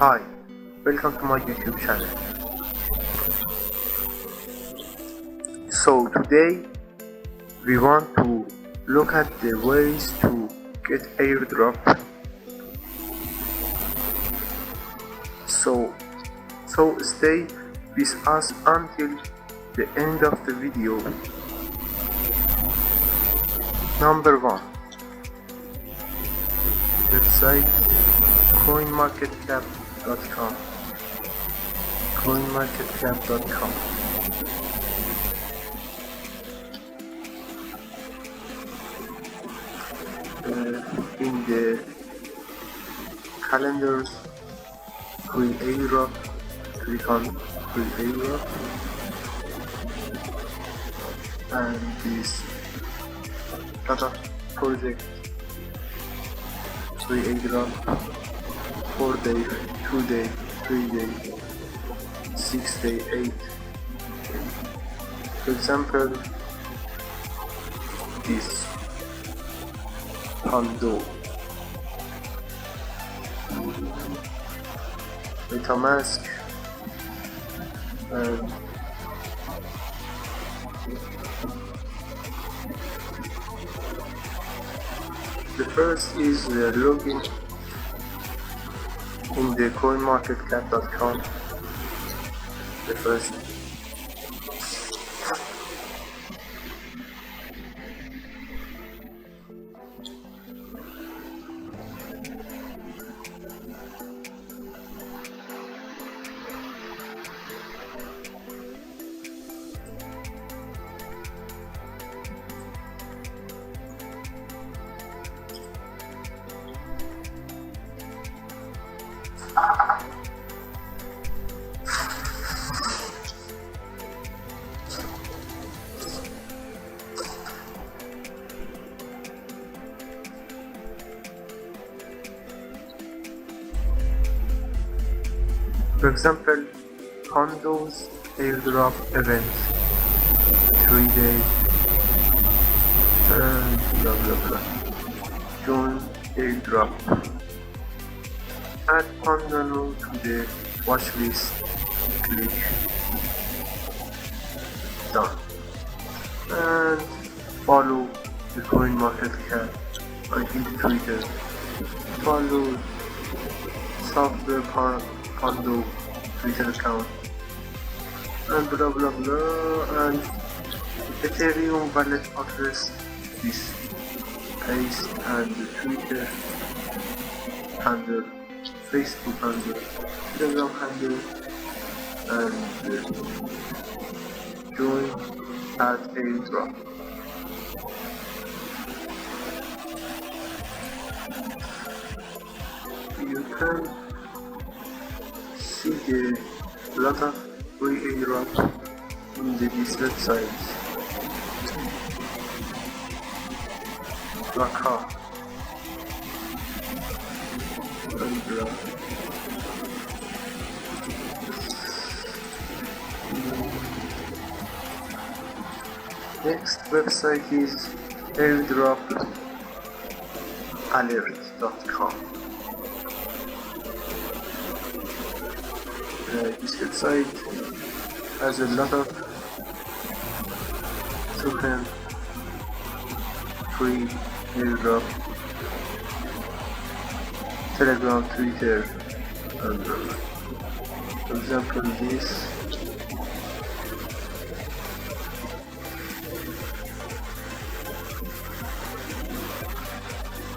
Hi, welcome to my YouTube channel. So today we want to look at the ways to get airdrop. So stay with us until the end of the video. Number 1. Website coinmarketcap.com. coinmarketcap.com. In the calendars, AirDrop, click on AirDrop, and this data project AirDrop 4 day, 2 day, 3 day, 6 day, 8. For example, this Pando, MetaMask, and the first is the login in the coinmarketcap.com. The first. For example, Pando's airdrop events, 3 days, and blah blah blah. Join airdrop. Add Pando to the watch list. Click done. And follow the CoinMarketCap in Twitter. Follow software Pando Twitter account, and blah blah blah. And Ethereum wallet address, this paste, and the Twitter handle, Facebook handle, Telegram handle, and join at AirDrop. You can see the lot of free airdrops in these websites. Raka and next website is airdropalert.com. This website has a lot of token free airdrop, Telegram, Twitter, and for example this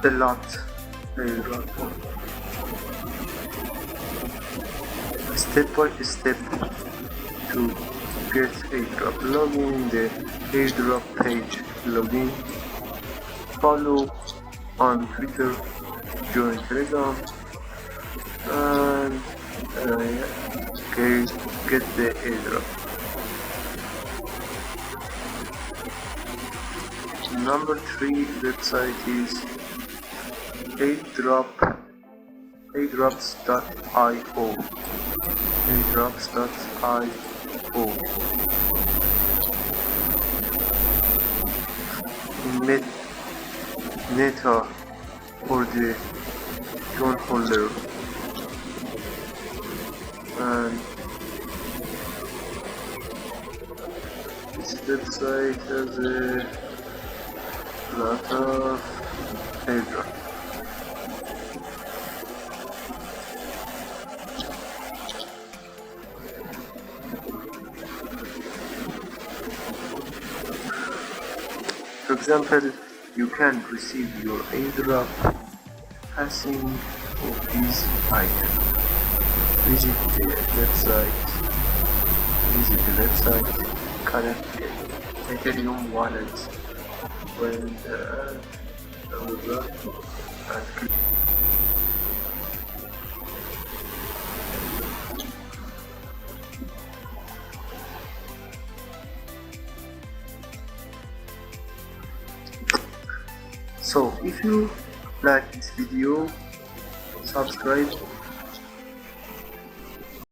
a lot airdrop. Step by step to get airdrop. Login in the airdrop page. Login. Follow on Twitter. Join Telegram. And get the airdrop. Number 3 website is airdrops.io. airdrops.io. Meta for the John holder. website has a lot of airdrop. For example, you can receive your airdrop passing of this item. Visit the website. Connect the Ethereum wallet when airdrop and click. So if you like this video, subscribe